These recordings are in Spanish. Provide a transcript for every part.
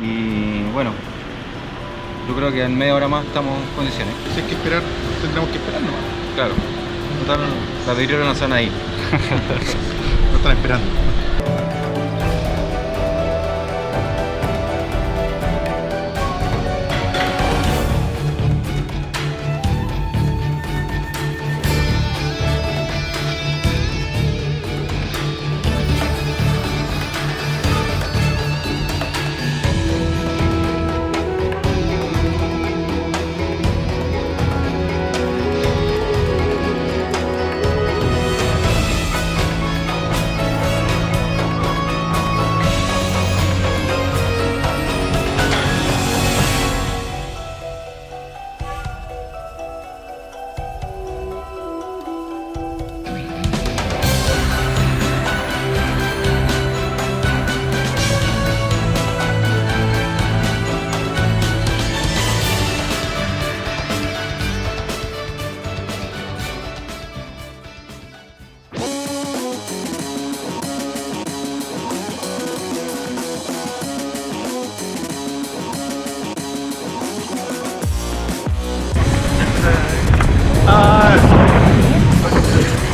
Y bueno, yo creo que en media hora más estamos en condiciones. Si hay que esperar, tendremos que esperar nomás. Claro, total, las vidrieras no están ahí. No están esperando.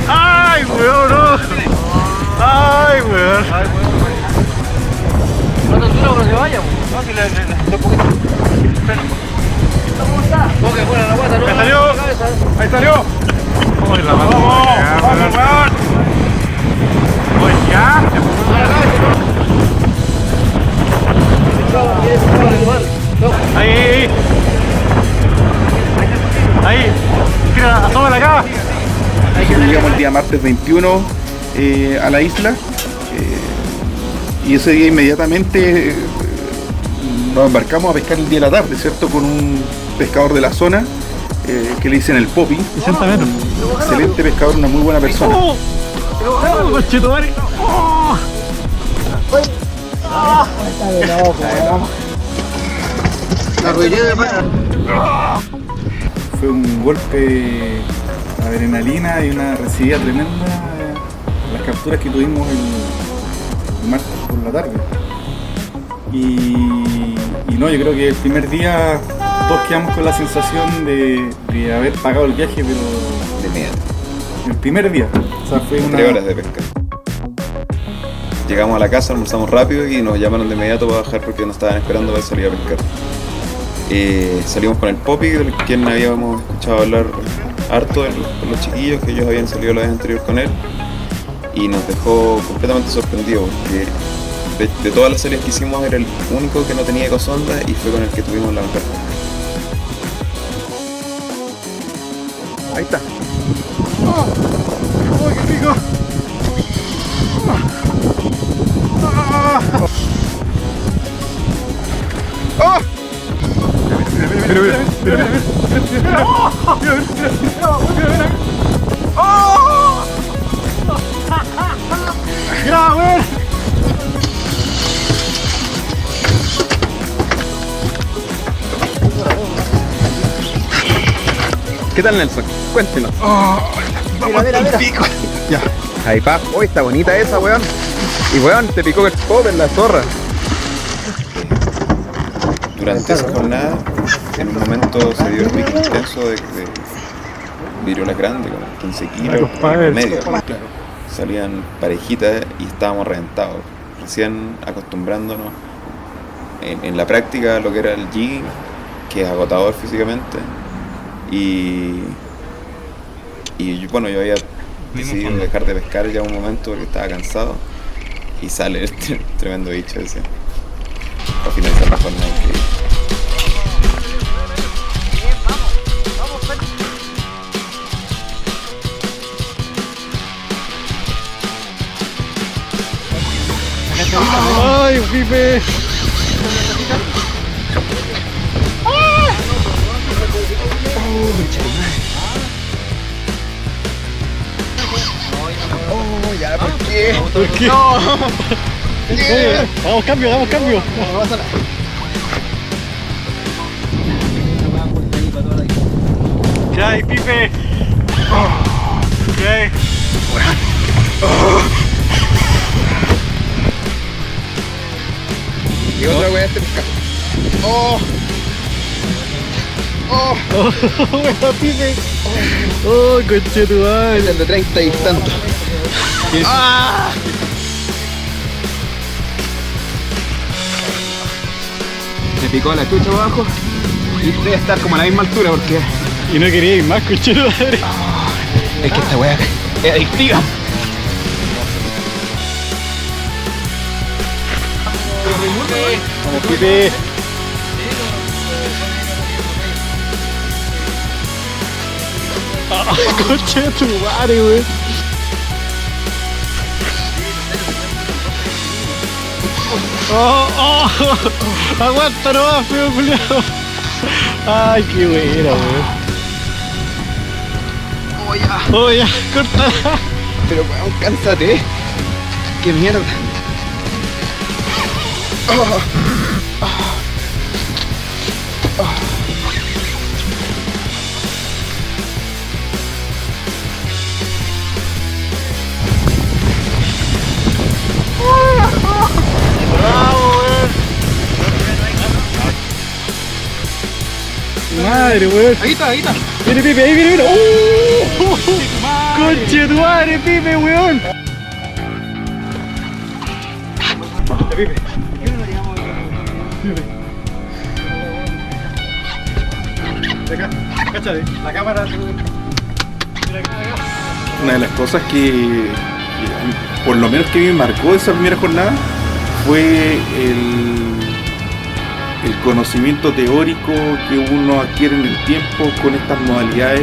¡Ay, weón! No. ¡Ay, weón! ¿Cuánto dura cuando se vaya? No, si le poquito. ¿Cómo está? Porque fuera la guata, ¿no? ¡Ahí salió! ¡Ahí salió! ¡Ay, la mano! ¡Vamos! ¡Vamos, weón! ¡Oye, ya! ¡Ahí! ¡Ahí! ¡Tira, asómala acá! Llegamos el día martes 21 a la isla y ese día inmediatamente nos embarcamos a pescar el día de la tarde, ¿cierto? Con un pescador de la zona que le dicen el Popi. 60 metros. Excelente pescador, una muy buena persona. ¡Oh! ¡Conchetumare! ¡Oh! La ruiría de pana. Fue un golpe de adrenalina y una recibida tremenda las capturas que tuvimos el martes por la tarde. Y no, yo creo que el primer día todos quedamos con la sensación de haber pagado el viaje, pero De miedo. el primer día. O sea, fue una... 3 horas de pesca. Llegamos a la casa, almorzamos rápido y nos llamaron de inmediato para bajar porque nos estaban esperando para salir a pescar. Salimos con el Popi, de quien habíamos escuchado hablar harto con los chiquillos, que ellos habían salido la vez anterior con él, y nos dejó completamente sorprendidos porque de todas las series que hicimos era el único que no tenía ecosonda y fue con el que tuvimos la mejor pesca. Ahí está. ¡Oh, qué rico! ¡Oh! Mira, mira, mira, mira, mira. ¡Oh! ¡Ya, weón! ¿Qué tal, Nelson? Cuéntenos. Vamos al pico. Ya. Ahí pa. Uy, está bonita esa, weón. Y weón, te picó el pop en la zorra. Durante esa jornada, en un momento se dio el pico intenso de viruelas grandes, con 15 kilos en medio. Salían parejitas y estábamos reventados, recién acostumbrándonos en la práctica a lo que era el jigging, que es agotador físicamente. Y bueno, yo había decidido dejar de pescar ya un momento porque estaba cansado y sale este tremendo bicho ese para finalizar la jornada increíble. ¡Ay, Pipe! Oh, ya, ¿por qué? ¿Por qué? Hagamos cambio, hagamos cambio. Ya, y Pipe. Ok. Y otra weá este pescado. Buena pibe. Oh, conchetumadre. Es de 30 y tanto. ¡Ah! Se picó la chucha abajo y debe estar como a la misma altura porque Y no quería ir más, conchetumadre. es que esta weá es adictiva. Vamos, pibe. Ah, conchetumadre, wey. Oh, aguanta nomás, feo culiao. Ay, qué buena, weón. Oh, ya, córtala. Pero weón, cánsate. Qué mierda. Madre, weón. Ahí está. Viene Pipe, ahí viene. ¡Oh! ¡Conche tu madre, Pipe, weón! Pipe. Acá, cáchate, la cámara. Una de las cosas que por lo menos que me marcó esa primera jornada fue el conocimiento teórico que uno adquiere en el tiempo con estas modalidades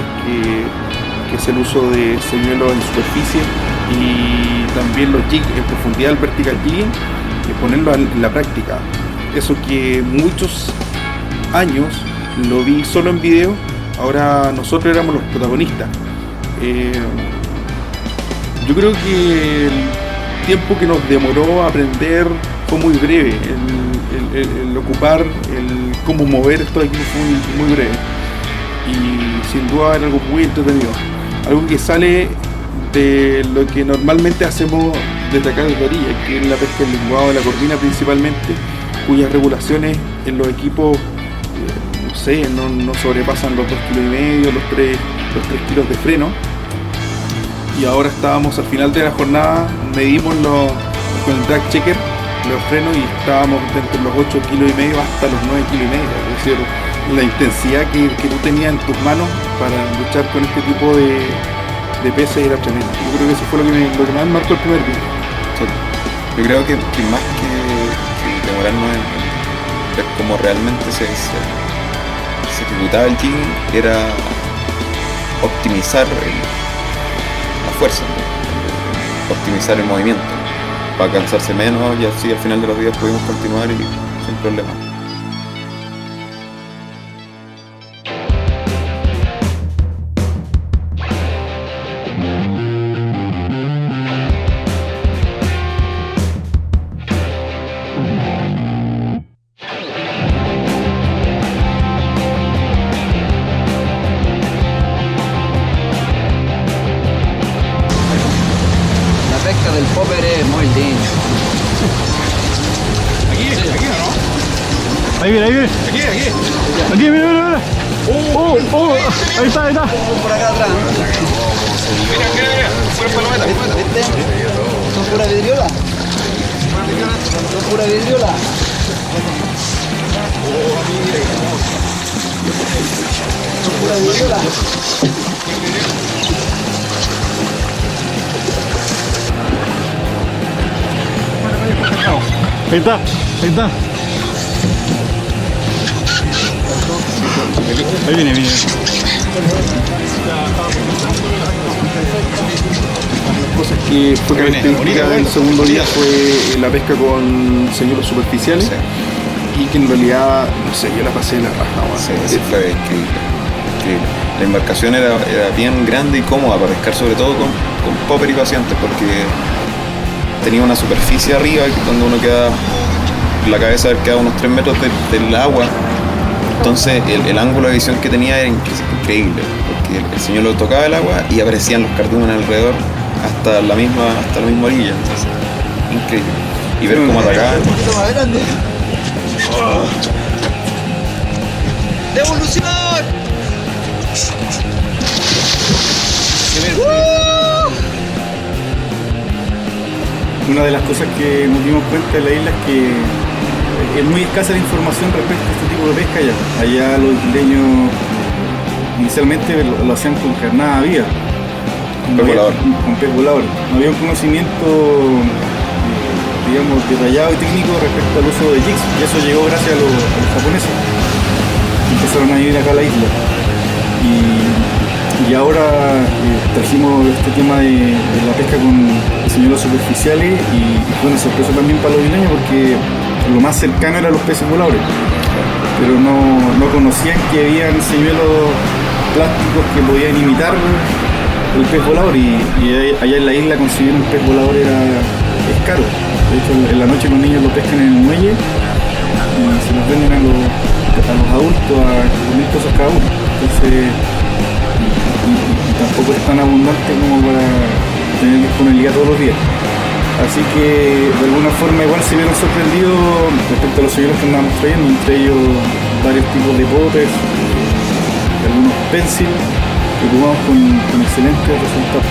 que es el uso de señuelos en superficie y también los jigs en profundidad, el vertical jigging, y ponerlo en la práctica. Eso que muchos años lo vi solo en video, ahora nosotros éramos los protagonistas. Yo creo que el tiempo que nos demoró aprender fue muy breve, el ocupar, el cómo mover estos equipos fue muy breve y sin duda era algo muy entretenido, algo que sale de lo que normalmente hacemos desde acá desde orilla, que es la pesca del lenguado de la corvina principalmente, cuyas regulaciones en los equipos no sé, no sobrepasan los 2,5 kilos, los 3 kilos de freno. Y ahora estábamos al final de la jornada, medimos con el drag checker los frenos y estábamos entre los 8,5 kilos hasta los 9,5 kilos. Es decir, la intensidad que tú tenías en tus manos para luchar con este tipo de peces era tremenda. Yo creo que eso fue lo que más marcó el primer día. Sí. Yo creo que más que demorarnos en ver cómo realmente se ejecutaba el jigging era optimizar la fuerza, optimizar el movimiento para cansarse menos y así al final de los días pudimos continuar y sin problema. Del popper es muy lindo. Aquí no. Ahí viene. Aquí, mira. Oh, ahí está. Por acá atrás. Mira, pura palometa. ¿Viste? Son pura vidriola. Son pura vidriola. Son pura vidriola. Ahí está. Ahí viene. Las cosas que fue característica del segundo día fue la pesca con señuelos superficiales y que en realidad, no sé, yo la pasé de la raja. Sí, fue increíble. La embarcación era bien grande y cómoda para pescar, sobre todo con popper y pacientes, porque tenía una superficie arriba donde uno queda, la cabeza queda a unos 3 metros del agua. Entonces el ángulo de visión que tenía era increíble, porque el señuelo tocaba el agua y aparecían los cardúmenes alrededor hasta la misma orilla. Entonces, increíble. Y ver cómo atacaban. Un poquito más grande. ¡Devolución! Una de las cosas que nos dimos cuenta en la isla es que es muy escasa la información respecto a este tipo de pesca allá. Allá los isleños inicialmente lo hacían con carnada viva. Pez volador. Con pez volador. No había un conocimiento, digamos, detallado y técnico respecto al uso de jigs. Y eso llegó gracias a los japoneses, que empezaron a vivir acá a la isla. Y ahora trajimos este tema de la pesca con señuelos superficiales y fue una sorpresa también para los isleños porque lo más cercano eran los peces voladores, pero no conocían que habían señuelos plásticos que podían imitar el pez volador y allá en la isla conseguir un pez volador es caro. De hecho, en la noche los niños lo pescan en el muelle y se los venden a los adultos a 5.000 pesos cada uno. Entonces, y tampoco es tan abundante como para tener disponibilidad todos los días. Así que de alguna forma igual se vieron sorprendidos respecto a los señuelos que andábamos trayendo, entre ellos varios tipos de poppers, algunos pencil que ocupamos con excelentes resultados.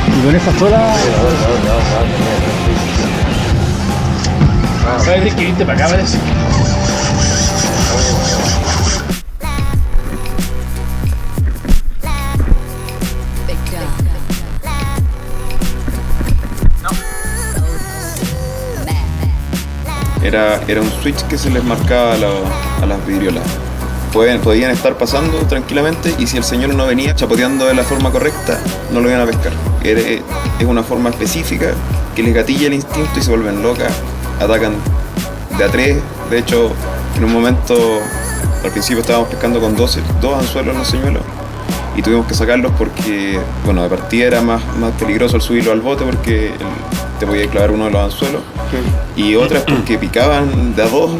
Y con esa sola. ¿Sabes que viniste para acá, parece? Era un switch que se les marcaba a las vidriolas. Podían estar pasando tranquilamente y si el señor no venía chapoteando de la forma correcta, no lo iban a pescar. Es una forma específica que les gatilla el instinto y se vuelven locas, atacan de a tres. De hecho, en un momento, al principio estábamos pescando con dos anzuelos en los señuelos y tuvimos que sacarlos porque, bueno, de partida era más peligroso el subirlo al bote porque te podía clavar uno de los anzuelos. Y otras porque picaban de a dos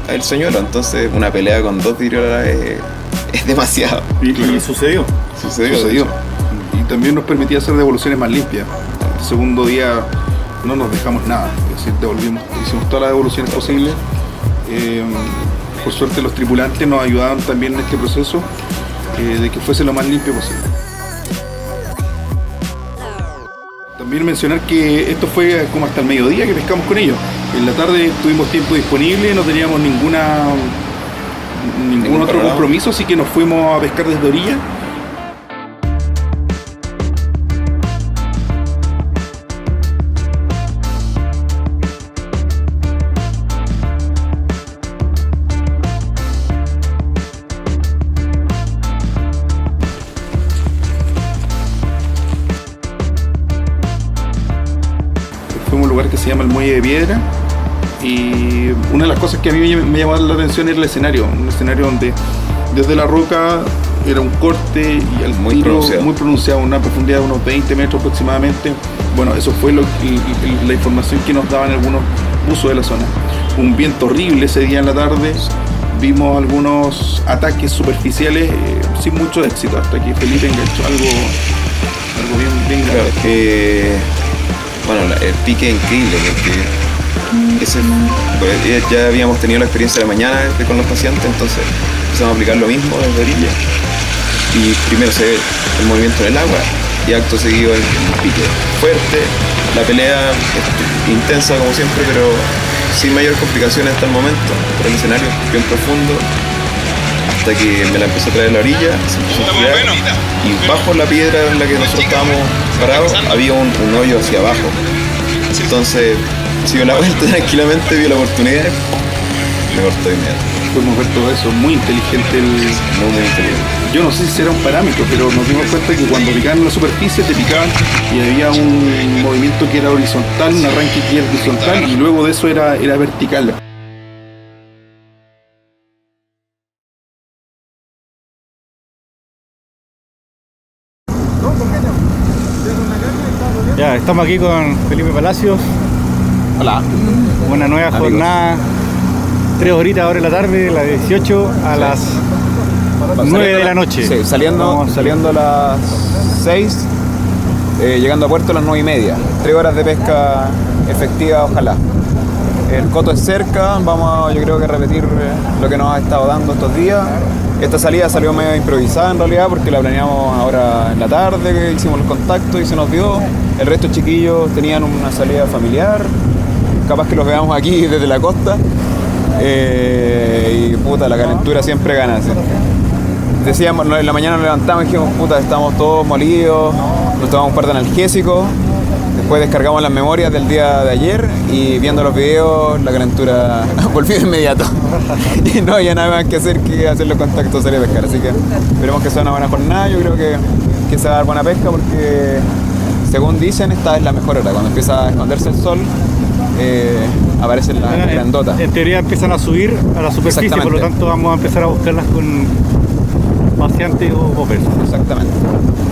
el señuelo, entonces una pelea con dos vidriolas es demasiado. Y sucedió. Y también nos permitía hacer devoluciones más limpias. El segundo día no nos dejamos nada, es decir, hicimos todas las devoluciones posibles. Por suerte los tripulantes nos ayudaron también en este proceso de que fuese lo más limpio posible. También mencionar que esto fue como hasta el mediodía que pescamos con ellos. En la tarde tuvimos tiempo disponible, no teníamos ningún otro compromiso, así que nos fuimos a pescar desde orilla. Fuimos a un lugar que se llama el Muelle de Piedra y una de las cosas que a mí me llamó la atención era el escenario, un escenario donde desde la roca era un corte y al muy tiro pronunciado. muy pronunciado, una profundidad de unos 20 metros aproximadamente. Bueno, eso fue la información que nos daban algunos buzos de la zona. Un viento horrible ese día en la tarde, vimos algunos ataques superficiales sin mucho éxito, hasta que Felipe enganchó algo bien grave. Bueno, el pique es increíble porque ya habíamos tenido la experiencia de la mañana con los pacientes, entonces empezamos a aplicar lo mismo desde orilla y primero se ve el movimiento en el agua y acto seguido el pique fuerte, la pelea intensa como siempre, pero sin mayores complicaciones hasta el momento, por el escenario bien profundo, hasta que me la empezó a traer a la orilla, se empezó a girar y bajo la piedra en la que nosotros estábamos parados había un hoyo hacia abajo. Entonces se dio la vuelta tranquilamente, vio la oportunidad y me cortó de inmediato. Podemos ver todo eso, muy inteligente Muy inteligente. Yo no sé si será un parámetro, pero nos dimos cuenta que cuando picaban en la superficie te picaban y había un movimiento que era horizontal, un arranque que era horizontal y luego de eso era vertical. Ya, estamos aquí con Felipe Palacios. Hola. Una nueva Amigos. jornada, 3 horitas ahora en la tarde, las 18 a las 9 de la noche. Sí, saliendo a las 6, llegando a puerto a las 9:30. 3 horas de pesca efectiva, ojalá. El Coto es cerca, vamos yo creo que a repetir lo que nos ha estado dando estos días. Esta salida salió medio improvisada en realidad porque la planeamos ahora en la tarde, que hicimos los contactos y se nos dio. El resto de chiquillos tenían una salida familiar, capaz que los veamos aquí desde la costa. Y puta, la calentura siempre gana. ¿Sí? Decíamos, en la mañana nos levantamos y dijimos, puta, estamos todos molidos, nos tomamos un par de analgésicos. Después descargamos las memorias del día de ayer y viendo los videos la calentura volvió de inmediato. Y no había nada más que hacer que hacer los contactos, salir a pescar. Así que esperemos que sea una buena jornada. Yo creo que se va a dar buena pesca porque, según dicen, esta es la mejor hora. Cuando empieza a esconderse el sol, aparecen las grandotas. En teoría empiezan a subir a la superficie, por lo tanto vamos a empezar a buscarlas con paseantes o poppers. Exactamente. Mira.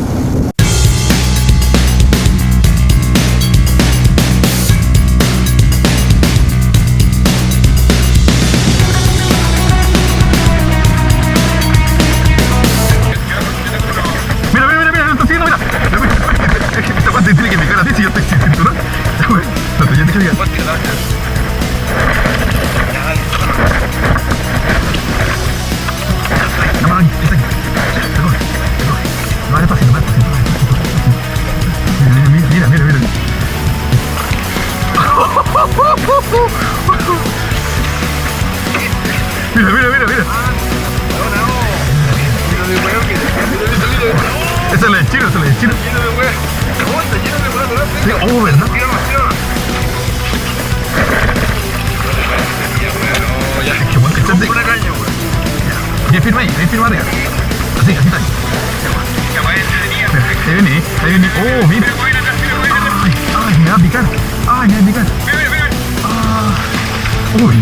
Esa es la de chino. Sí, oh, ¿verdad? Qué buen cachete. Una caña, weón. Bien firme arriba. Así está. Ahí viene. Oh, mira. Ay, me va a picar. Uy.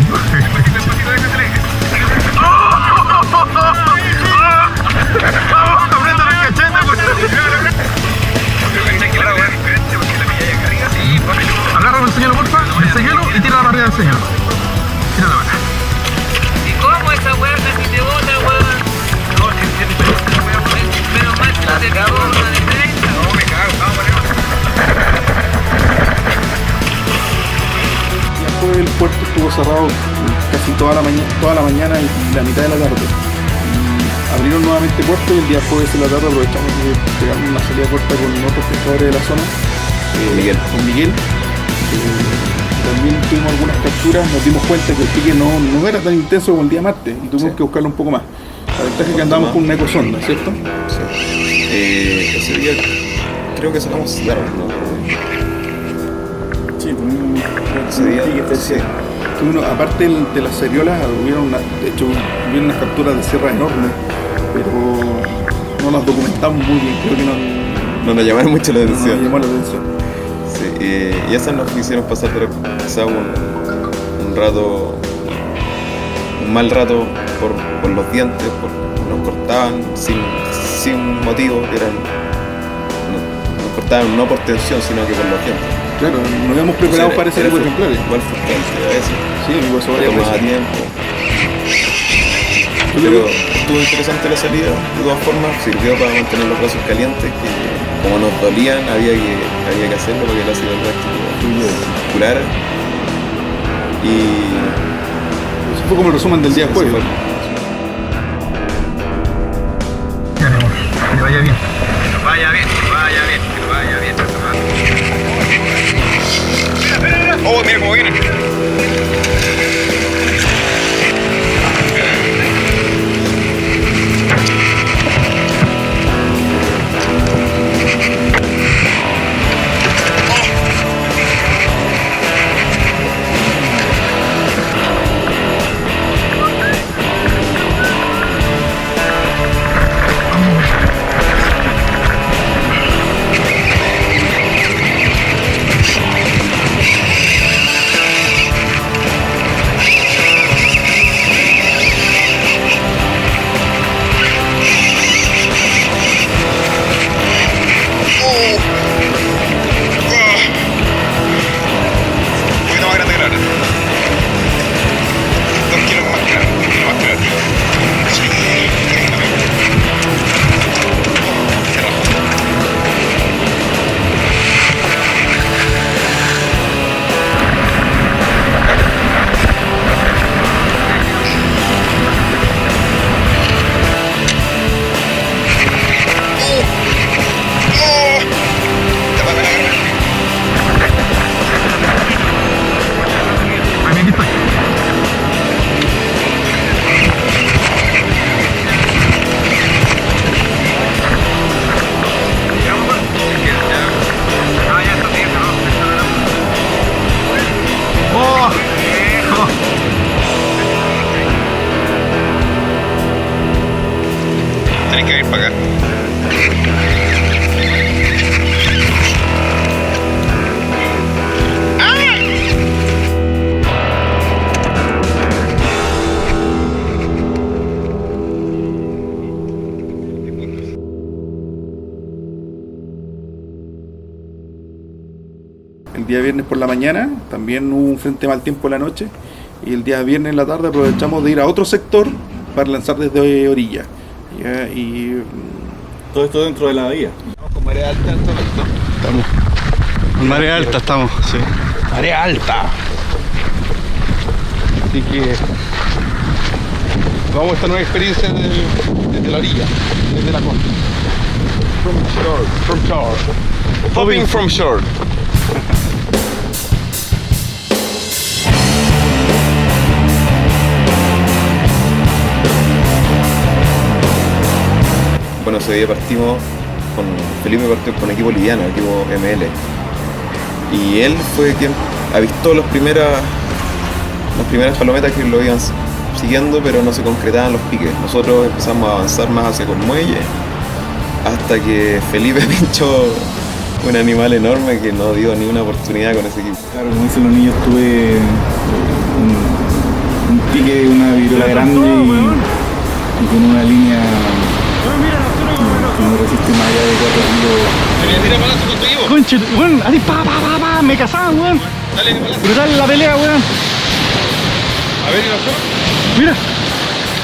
Agárralo, enséñalo, porfa. Enséñalo y tira la barrera del señor. Tira la barra. ¿Y cómo esa weá casi te bota, weón? Menos mal que la te cago una de 30. No, me cago, vamos para arriba. Después el puerto estuvo cerrado casi toda la mañana y la mitad de la tarde. Abrieron nuevamente puerto y el día jueves de la tarde aprovechamos de pegar una salida corta con otros pescadores de la zona. Con Miguel. También tuvimos algunas capturas, nos dimos cuenta que el pique no era tan intenso como el día martes y tuvimos que buscarlo un poco más. La ventaja es que andamos con una ecosonda, ¿cierto? Sí. Ese día creo que sacamos cigarros, ¿no? Sí, Ese día, sí. Aparte de las seriolas, hubieron unas capturas de sierra enormes, pero no las documentamos muy bien, creo que No nos llamaron mucho la atención. nos llamó la atención. Sí, y esas nos hicieron pasar quizá un mal rato por los dientes, nos cortaban sin motivo, nos cortaban no por tensión, sino que por los dientes. Claro, nos habíamos preparado para ese tipo de ejemplares. Igual frustrante a veces. Sí, me pasó varias Tomaba veces. tiempo. Pero estuvo interesante la salida, de todas formas, sirvió para mantener los brazos calientes, que como nos dolían había que hacerlo porque el ácido láctico circulara. Y eso fue como el resumen del día de jueves. Ya, mi amor, que le vaya bien. ¡oh, mira cómo viene! para acá. El día viernes por la mañana también hubo un frente mal tiempo en la noche, y el día viernes en la tarde aprovechamos de ir a otro sector para lanzar desde orilla. ¿Ya? Y Todo esto dentro de la bahía. Estamos con marea alta en este momento. Estamos. En marea alta estamos, sí. Marea alta. Así que vamos a esta nueva experiencia desde la orilla, desde la costa. From shore. Hopping from shore. Bueno, ese día partimos con Felipe, partió con equipo liviano, equipo ML. Y él fue quien avistó las primeras palometas que lo iban siguiendo, pero no se concretaban los piques. Nosotros empezamos a avanzar más hacia Colmuelle, hasta que Felipe pinchó un animal enorme que no dio ni una oportunidad con ese equipo. Claro, como dicen los niños, tuve un pique, una viruela grande y con una línea que no resiste más allá de 4 kilos. Tira palazo con tu equipo. Conche, weón, así pa, me cazaban, weón. Dale, palazo. Brutal la pelea, weón. A ver, ¿y nosotros? Mira,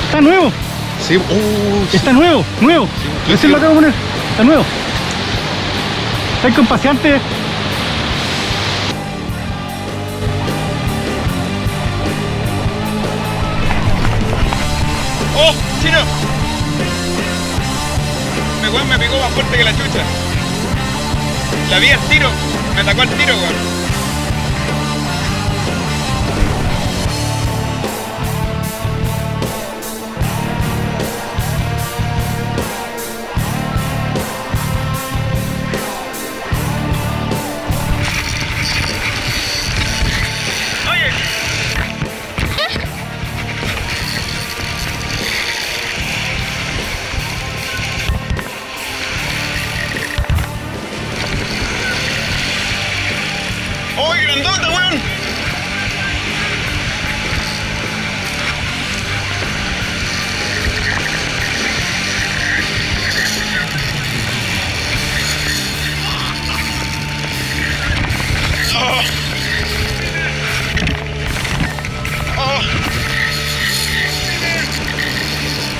está nuevo. Sí, Está nuevo. Recién lo acabo de poner. Está nuevo. Está incompaciente. ¡Oh! ¡Chino! Me picó más fuerte que la chucha. La vi al tiro. Me atacó al tiro, weón. ¡Oye, grandota, weón!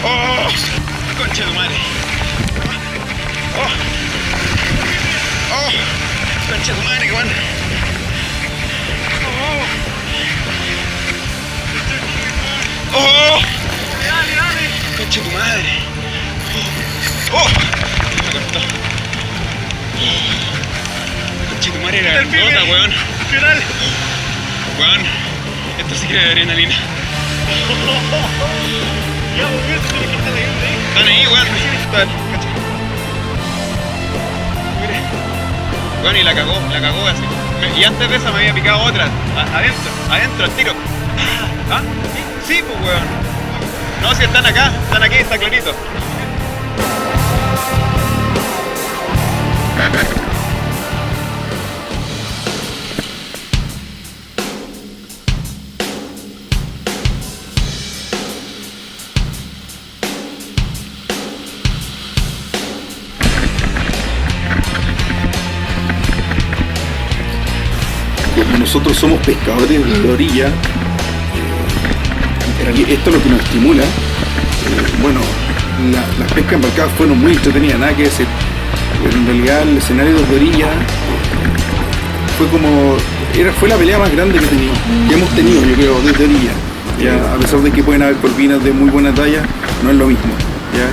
¡Oh! ¡Concha de tu madre! ¡Oh! ¡Oh! ¡Concha de tu madre, weón! ¡Oh! ¡Dale! ¡Concha tu madre! ¡Oh! Me cortó. Concha tu madre, era grandota, weón. ¡Final! Weón, esto sí que es adrenalina. Están ahí, weón. Weón, y la cagó así. Y antes de esa me había picado otra. Adentro, al tiro. ¿Ah? Sí, pues weón. No, si están acá, está clarito. como nosotros somos pescadores de orilla, y esto es lo que nos estimula. Bueno, las pescas embarcadas fueron muy entretenidas, nada que decir. Pero en realidad el escenario de orilla fue la pelea más grande que hemos tenido, yo creo, desde orilla. Ya, a pesar de que pueden haber corvinas de muy buena talla, no es lo mismo. ¿Ya?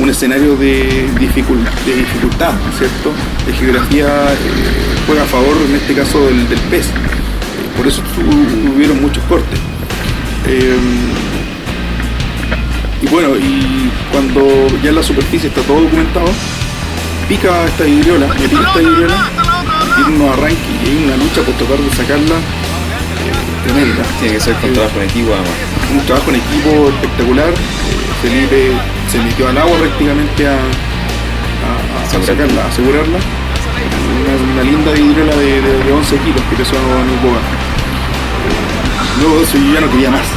Un escenario de dificultad, ¿cierto? De geografía juega a favor, en este caso, del pez. Por eso hubieron muchos cortes. Y bueno, y cuando ya en la superficie está todo documentado, pica esta vidriola, tiene unos arranques y hay una lucha por tratar de sacarla tremenda. Tiene que ser con trabajo en equipo, además. Un trabajo en equipo espectacular. Felipe se metió al agua prácticamente a sacarla, a asegurarla. Una linda vidriola de 11 kilos que pesó en el boga. Luego de eso yo ya no quería más.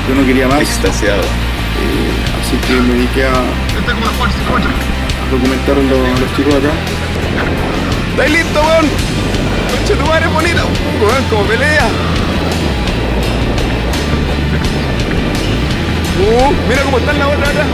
Yo no quería más. Extasiado. Así que me dediqué a documentar a los chicos acá. ¿Estáis listo, weón? Concha tu madre bonita, weón, como pelea. Mira cómo están las otras atrás.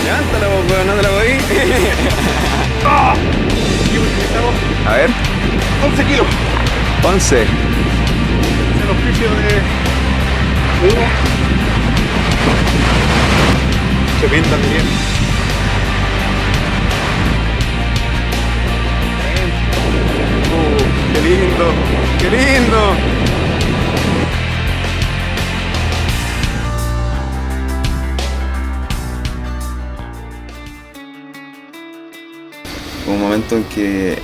Levántala, weón, no te la voy. A ver. 11 kilos. 11. El oficio de humo. Se pintan bien. Qué lindo, qué lindo. Hubo un momento en que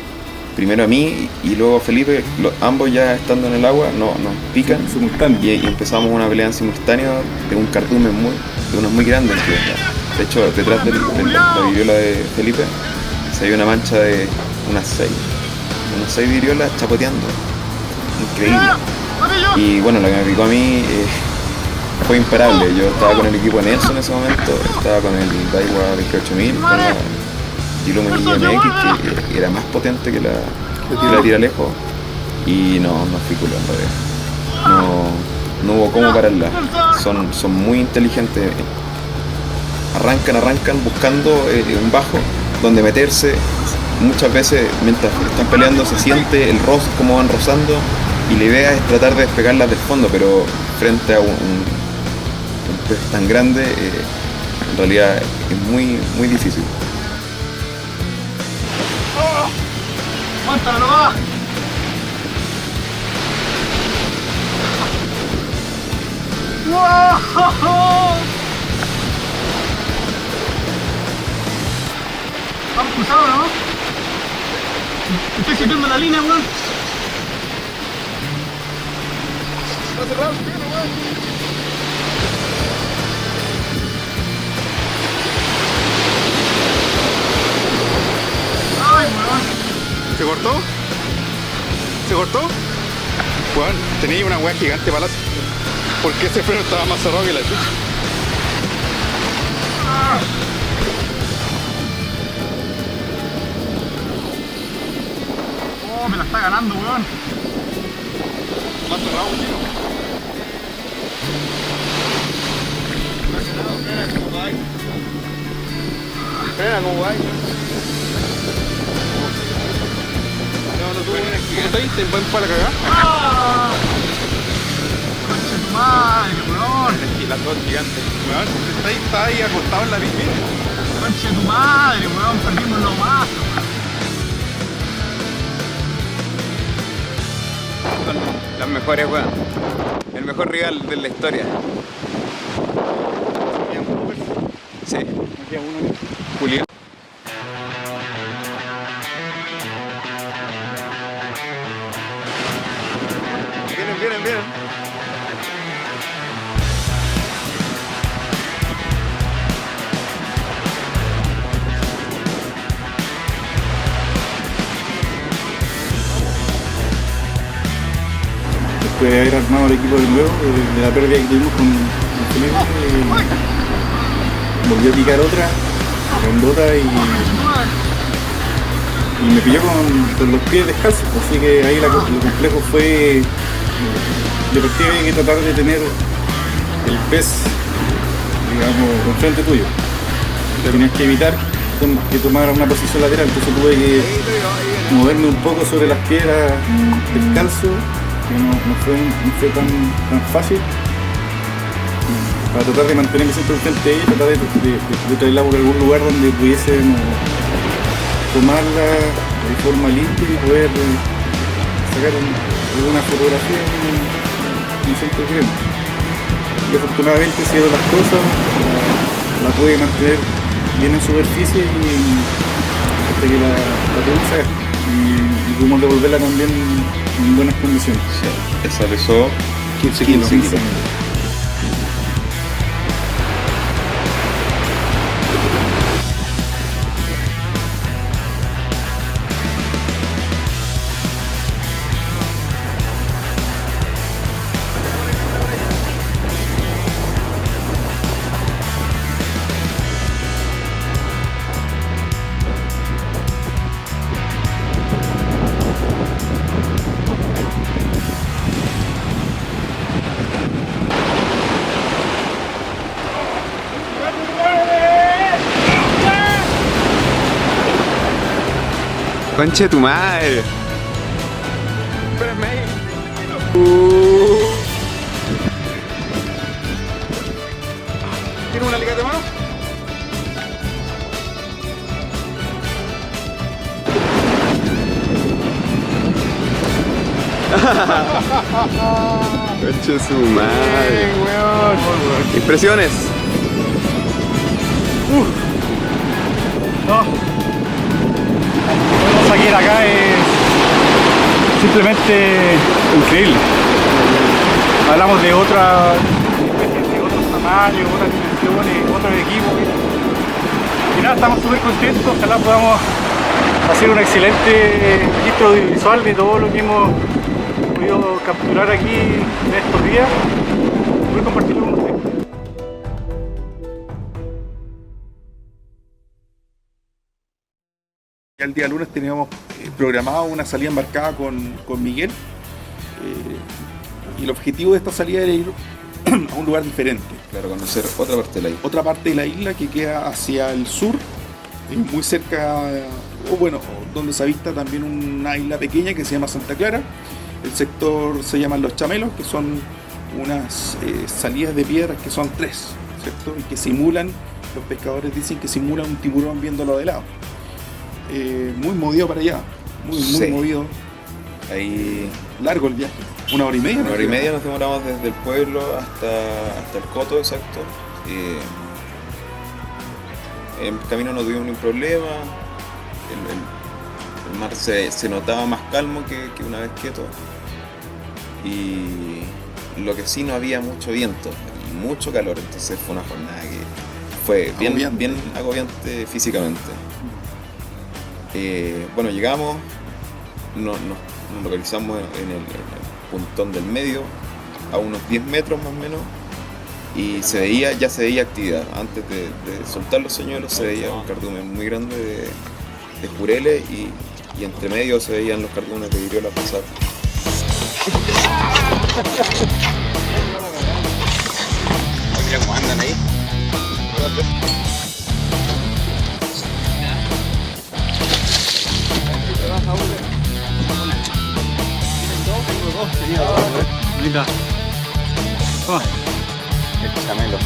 primero a mí y luego a Felipe, ambos ya estando en el agua, nos pican Simultáneo. y empezamos una pelea en simultáneo de un cardumen de unos muy grandes. De hecho, detrás de la vidriola de Felipe se ve una mancha de unas 6 vidriolas chapoteando. Increíble. Y bueno, lo que me picó a mí fue imparable. Yo estaba con el equipo Nelson en ese momento, estaba con el Daiwa 28000, con la Giluma Millón X, que era más potente que la tira lejos, y nos ficuló en realidad. No hubo cómo pararla. Son muy inteligentes. Arrancan buscando un bajo donde meterse. Muchas veces mientras están peleando se siente el cómo van rozando, y la idea es tratar de despegarlas del fondo, pero frente a un pez tan grande en realidad es muy, muy difícil. ¡Aguántalo nomás! ¡Wow! Vamos cruzado, ¿no? Estoy siguiendo la línea, weón. Está cerrado, weón. Ay, weón. ¿Se cortó? ¿Se cortó? Weón, tenía una weá gigante para adelante. ¿Por qué ese freno estaba más cerrado que la chucha? Oh, me la está ganando, weón. Más cerrado, tío. Frena como va. ¿Cómo estáis? ¿Te buen para cagar? Concha tu madre, weón. Y las dos gigantes. Weón, está ahí acostado en la piscina. Concha tu madre, weón. Perdimos lo más. Son las mejores, weón. El mejor rival de la historia. Sí. Julián. Vienen. Después de haber armado el equipo de nuevo, de la pérdida que tuvimos con Felipe, volvió a picar otra, grandota, y me pilló con los pies descalzos, así que ahí lo complejo fue de partida hay que tratar de tener el pez, digamos, enfrente tuyo. Tenías que evitar que tomar una posición lateral, entonces tuve que moverme un poco sobre las piedras descalzo, que no fue tan fácil, para tratar de mantenerme siempre frente a ella, tratar de traerla por algún lugar donde pudiesen tomarla de forma limpia y poder sacar alguna fotografía en el centro de crema. Y afortunadamente se dieron las cosas, la pude mantener bien en superficie y hasta que la pudimos sacar y pudimos devolverla también en buenas condiciones. Sí, esa pesó 15 kilos. Conche tu madre. ¿Tiene una liga de mano? Conche su madre. Impresiones. No. Podemos seguir acá es simplemente increíble. Hablamos de otros tamaños, otras dimensiones, otros equipos. Y nada, estamos súper contentos. Ojalá podamos hacer un excelente registro audiovisual de todo lo que hemos podido capturar aquí en estos días. Voy a compartirlo con ustedes. El día lunes teníamos programado una salida embarcada con Miguel y el objetivo de esta salida era ir a un lugar diferente. Claro, conocer otra parte de la isla. Otra parte de la isla que queda hacia el sur, muy cerca, o bueno, donde se avista también una isla pequeña que se llama Santa Clara. El sector se llama Los Chamelos, que son unas salidas de piedras que son 3, ¿cierto? Y que simulan, los pescadores dicen que simulan un tiburón viéndolo de lado. Muy movido para allá, muy Sí. movido. Ahí Largo el viaje, 1 hora y media. una hora y media nos demoramos desde el pueblo hasta el coto, exacto. En el camino no tuvimos ningún problema. El mar se notaba más calmo que una vez quieto. Y lo que sí, no había mucho viento y mucho calor, entonces fue una jornada que fue bien agobiante físicamente. Bueno, llegamos, nos localizamos en el puntón del medio, a unos 10 metros más o menos, y ya se veía actividad. Antes de soltar los señuelos se veía un cardumen muy grande de jureles y entre medio se veían los cardúmenes de viriola pasar. Mira cómo andan ahí. Linda. Toma. El chamelo.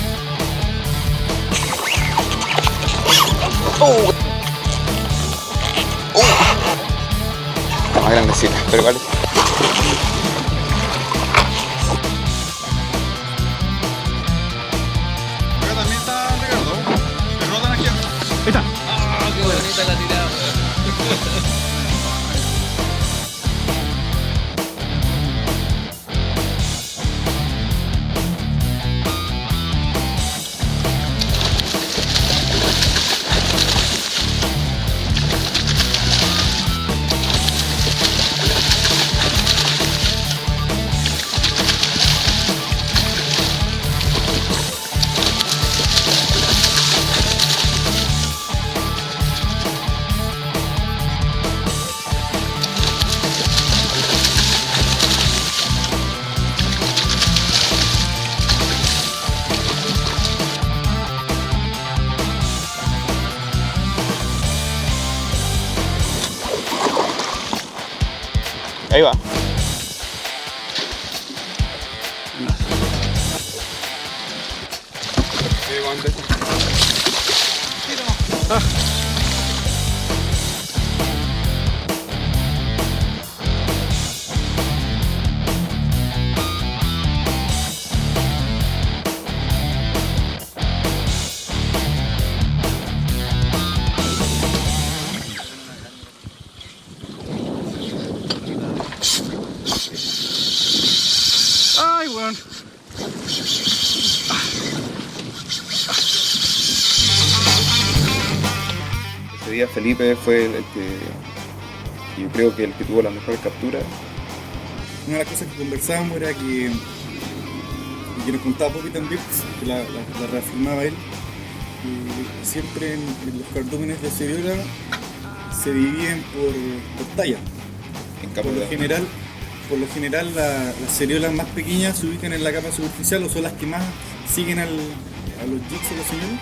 Está más grandecita, pero vale. Acá también está Ricardo. Me rotan aquí. Ahí está. Ah, qué bonita la tirada. Ahí va. Ay, weón. Ese día Felipe fue el que, yo creo que el que tuvo las mejores capturas. Una de las cosas que conversábamos era que nos contaba Poppy también, que la reafirmaba él, que siempre en los cardúmenes de Seriola se dividen por talla. En Por lo general las seriolas más pequeñas se ubican en la capa superficial o son las que más siguen a los jigs de los señores,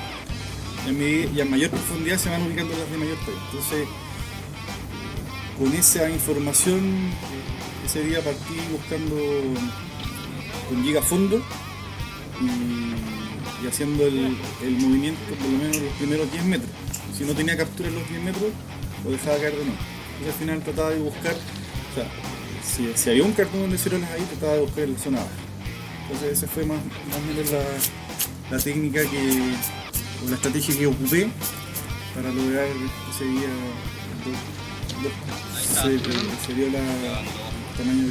y a mayor profundidad se van ubicando las de mayor talla. Entonces, con esa información, ese día partí buscando con jig a fondo y haciendo el movimiento por lo menos los primeros 10 metros. Si no tenía captura en los 10 metros, lo dejaba caer de nuevo. Entonces al final trataba de buscar, o sea, si había un cartón de cerolas ahí, trataba de buscar en la zona baja. Entonces esa fue más o menos la técnica o la estrategia que ocupé para lograr ese día se dio tamaño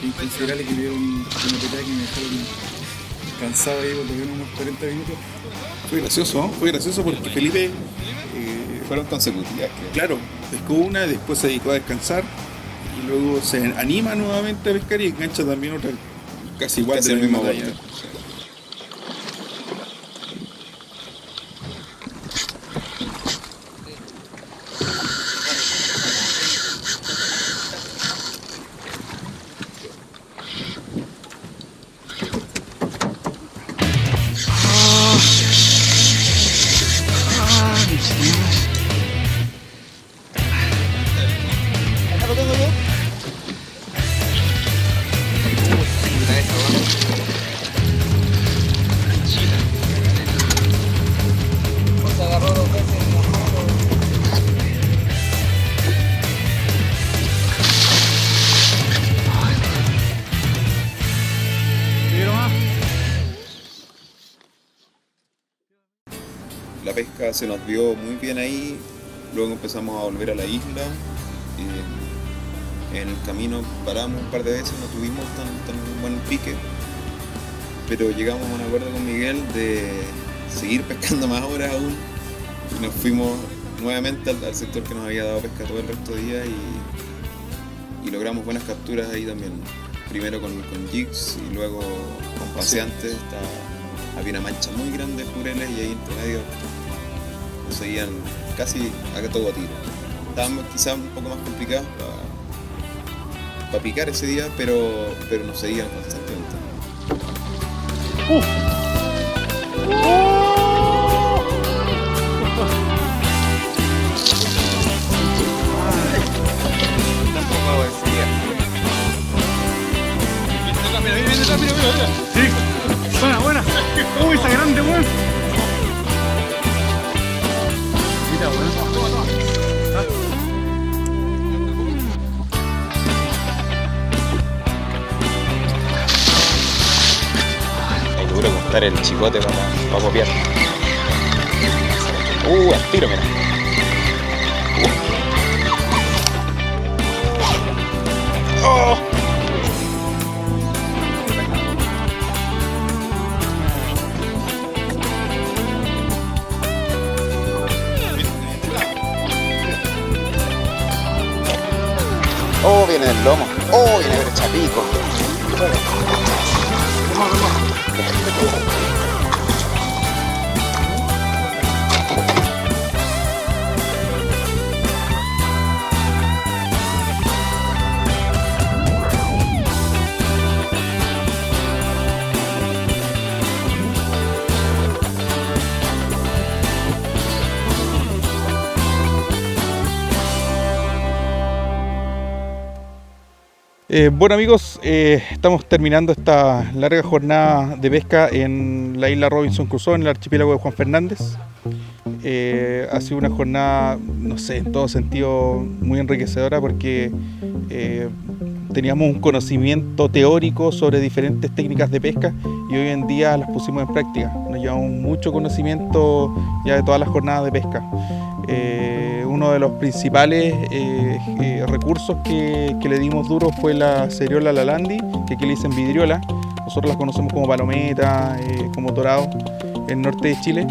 bien considerable, que dieron una petada que me dejaron cansado ahí por lo menos unos 40 minutos. Fue gracioso porque Felipe fueron consecutivas. Claro, pescó una, después se dedicó a descansar y luego se anima nuevamente a pescar y engancha también otra casi igual de la misma talla. La pesca se nos dio muy bien ahí, luego empezamos a volver a la isla. En el camino paramos un par de veces, no tuvimos tan buen pique, pero llegamos a un acuerdo con Miguel de seguir pescando más horas aún y nos fuimos nuevamente al sector que nos había dado pesca todo el resto de día y logramos buenas capturas ahí también. Primero con jigs y luego con paseantes. Había una mancha muy grande de jureles y ahí entre medio nos seguían casi a todo a tiro. Estábamos quizás un poco más complicados para picar ese día, pero nos seguían constantemente. Mira. Sí, buena. Uy, está grande, weón. Mira, weón. Es duro contar el chicote para copiar. Al tiro, mira. ¡Oh! Oh, viene del lomo. Oh, viene del chapico. Bueno amigos, estamos terminando esta larga jornada de pesca en la isla Robinson Crusoe, en el archipiélago de Juan Fernández. Ha sido una jornada, no sé, en todo sentido muy enriquecedora porque teníamos un conocimiento teórico sobre diferentes técnicas de pesca y hoy en día las pusimos en práctica. Nos llevamos mucho conocimiento ya de todas las jornadas de pesca. Uno de los principales recursos que le dimos duro fue la seriola lalandi, que aquí le dicen vidriola. Nosotros las conocemos como palometa, como dorado, en el norte de Chile.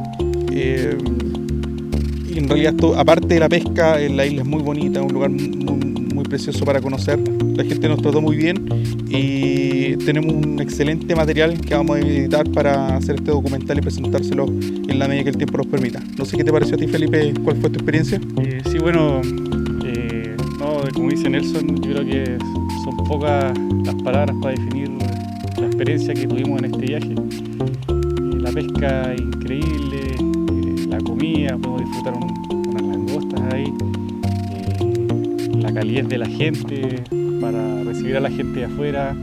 Y en realidad, aparte de la pesca, la isla es muy bonita, un lugar muy precioso para conocer. La gente nos trató muy bien y tenemos un excelente material que vamos a editar para hacer este documental y presentárselo en la medida que el tiempo nos permita. No sé qué te pareció a ti, Felipe, ¿cuál fue tu experiencia? Sí, bueno, como dice Nelson, yo creo que son pocas las palabras para definir la experiencia que tuvimos en este viaje. La pesca increíble, la comida, podemos disfrutar unas langostas ahí, la calidez de la gente para recibir a la gente de afuera.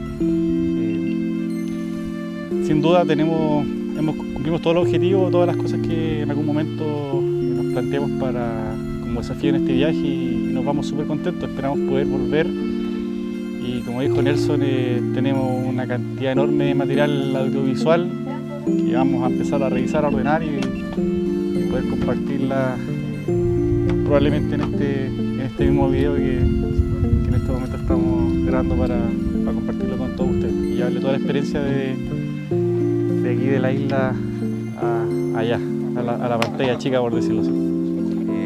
Sin duda cumplimos todos los objetivos, todas las cosas que en algún momento nos planteamos como desafío en este viaje y nos vamos súper contentos, esperamos poder volver. Y como dijo Nelson, tenemos una cantidad enorme de material audiovisual que vamos a empezar a revisar, a ordenar y poder compartirla probablemente en este mismo video que en este momento estamos grabando para compartirlo con todos ustedes y llevarle toda la experiencia de aquí de la isla allá, a la pantalla chica, por decirlo así.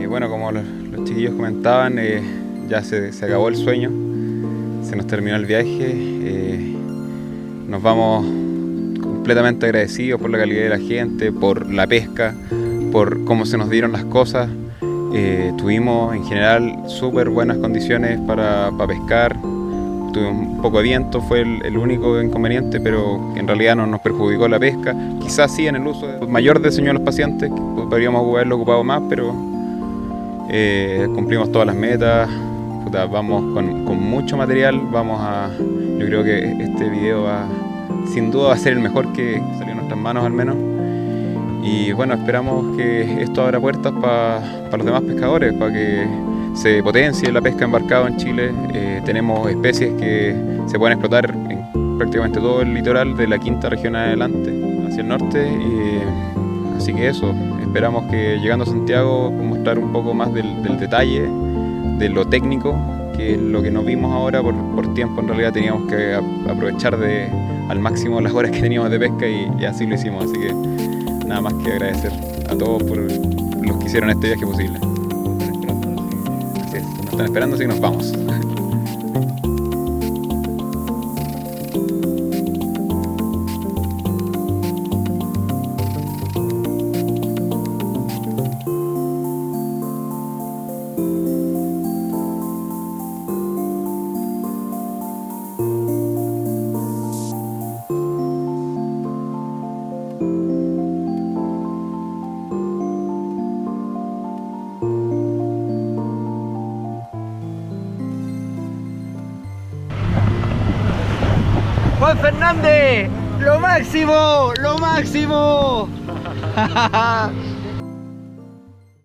Bueno, como los chiquillos comentaban, ya se acabó el sueño, se nos terminó el viaje, nos vamos completamente agradecidos por la calidad de la gente, por la pesca, por cómo se nos dieron las cosas. Tuvimos en general súper buenas condiciones para pescar. Tuvimos un poco de viento, fue el único inconveniente, pero en realidad no nos perjudicó la pesca. Quizás sí en el uso mayor del señuelos pacientes, podríamos haberlo ocupado más, pero cumplimos todas las metas. Vamos con mucho material. Yo creo que este video sin duda va a ser el mejor que salió en nuestras manos al menos. Y bueno, esperamos que esto abra puertas para los demás pescadores, para que se potencie la pesca embarcado en Chile. Tenemos especies que se pueden explotar en prácticamente todo el litoral de la quinta región adelante, hacia el norte. Así que eso, esperamos que llegando a Santiago mostrar un poco más del detalle, de lo técnico, que es lo que nos vimos ahora por tiempo. En realidad teníamos que aprovechar al máximo las horas que teníamos de pesca y así lo hicimos. Así que nada más que agradecer a todos por los que hicieron este viaje posible. Así es, nos están esperando, así que nos vamos. Juan Fernández, lo máximo, lo máximo.